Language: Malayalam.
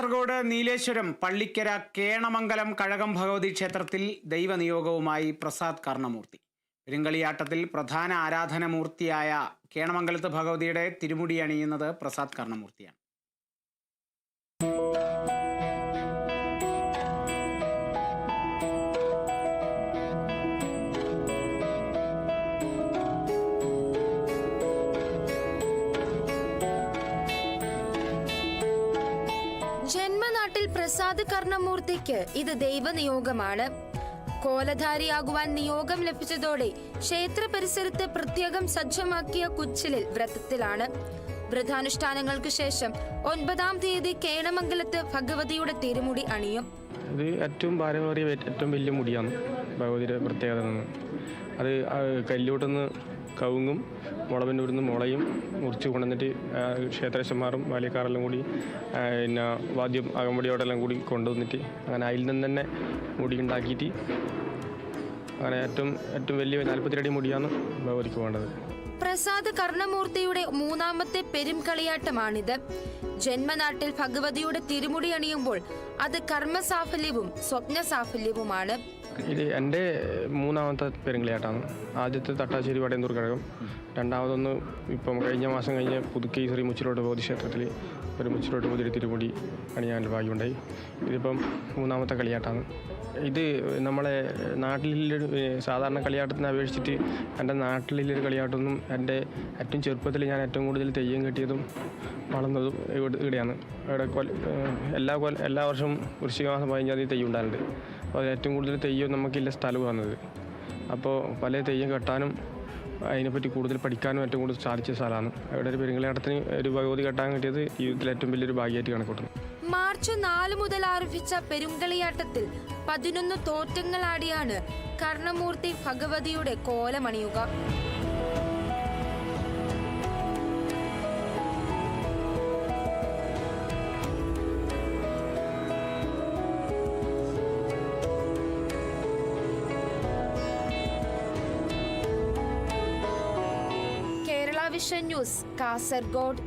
കാസർഗോഡ് നീലേശ്വരം പള്ളിക്കര കേണമംഗലം കഴകം ഭഗവതി ക്ഷേത്രത്തിൽ ദൈവനിയോഗവുമായി പ്രസാദ് കർണമൂർത്തി. പെരുങ്കളിയാട്ടത്തിൽ പ്രധാന ആരാധനമൂർത്തിയായ കേണമംഗലത്ത് ഭഗവതിയുടെ തിരുമുടി അണിയുന്നത് പ്രസാദ് കർണമൂർത്തിയാണ്. ജന്മനാട്ടിൽ പ്രസാദ് കർണമൂർത്തിക്ക് ഇത് ദൈവനിയോഗമാണ്. കോലധാരിയാകുവാൻ നിയോഗം ലഭിച്ചതോടെ ക്ഷേത്ര പരിസരത്ത് പ്രത്യേകം സജ്ജമാക്കിയ കുച്ചിലിൽ വ്രതത്തിലാണ്. വ്രതാനുഷ്ഠാനങ്ങൾക്ക് ശേഷം 9-ാം തീയതി കേണമംഗലത്ത് ഭഗവതിയുടെ തിരുമുടി അണിയും. ഇത് ഏറ്റവും പാരമ്പര്യ ഏറ്റവും വലിയ മുടിയാണ് ഭഗവതിയുടെ പ്രത്യേകത. അത് കല്ലോട്ടുനിന്ന് കവുങ്ങും മുളവിൻ്റെ നിന്ന് മുളയും മുറിച്ച് കൊണ്ടുവന്നിട്ട് ക്ഷേത്രേശന്മാരും ബാല്യക്കാരെല്ലാം കൂടി പിന്നെ വാദ്യം അകമ്പടിയോടെല്ലാം കൂടി കൊണ്ടുവന്നിട്ട് അങ്ങനെ അതിൽ നിന്ന് തന്നെ മുടി ഉണ്ടാക്കിയിട്ട് അങ്ങനെ ഏറ്റവും വലിയ 42 അടി മുടിയാണ് ഭഗവതിക്ക് വേണ്ടത്. പ്രസാദ് കർണമൂർത്തിയുടെ 3ാമത്തെ പെരുംകളിയാട്ടമാണിത്. ജന്മനാട്ടിൽ ഭഗവതിയുടെ തിരുമുടി അണിയുമ്പോൾ അത് കർമ്മസാഫല്യവും സ്വപ്നസാഫല്യവുമാണ്. ഇത് എൻ്റെ 3ാമത്തെ പെരുങ്കളിയാട്ടാണ്. ആദ്യത്തെ തട്ടാശ്ശേരി വടയന്തൂർ കഴകം, രണ്ടാമതൊന്ന് ഇപ്പം കഴിഞ്ഞ മാസം പുതുക്കി ശ്രീ മുച്ചിലോട്ട് ഭഗവതി ക്ഷേത്രത്തിൽ ഒരു മുച്ചിലോട്ട് ഭഗവതി തിരുമുടി അണിയാൻ ഭാഗ്യമുണ്ടായി. ഇതിപ്പം 3ാമത്തെ കളിയാട്ടാണ്. ഇത് നമ്മളെ നാട്ടിലൊരു സാധാരണ കളിയാട്ടത്തിനെ അപേക്ഷിച്ചിട്ട് എൻ്റെ നാട്ടിലൊരു കളിയാട്ടമൊന്നും എൻ്റെ ഏറ്റവും ചെറുപ്പത്തിൽ ഞാൻ ഏറ്റവും കൂടുതൽ തെയ്യം കെട്ടിയതും വളർന്നതും ഇവിടെയാണ്. ഇവിടെ എല്ലാ വർഷവും വൃശ്ചിക മാസം 15-ാം തീയതി തെയ്യം ഉണ്ടാകുന്നുണ്ട്. അപ്പോൾ ഏറ്റവും കൂടുതൽ തെയ്യം നമുക്കില്ല സ്ഥലം വന്നത്. അപ്പോൾ പല തെയ്യം കെട്ടാനും അതിനെപ്പറ്റി കൂടുതൽ പഠിക്കാനും ഏറ്റവും കൂടുതൽ സാധിച്ച സ്ഥലമാണ്. ഇവിടെ ഒരു പെരുങ്കളിയാട്ടത്തിന് ഒരു ഭഗവതി കെട്ടാൻ കിട്ടിയത് ജീവിതത്തിൽ ഏറ്റവും വലിയൊരു ഭാഗ്യമായിട്ട് കണക്കൂട്ടുന്നു. മാർച്ച് 4 മുതൽ ആരംഭിച്ച പെരുങ്കളിയാട്ടത്തിൽ 11 തോറ്റങ്ങളാടിയാണ് കർണമൂർത്തി ഭഗവതിയുടെ കോലമണിയുക. Kerala vision news, Kasaragod.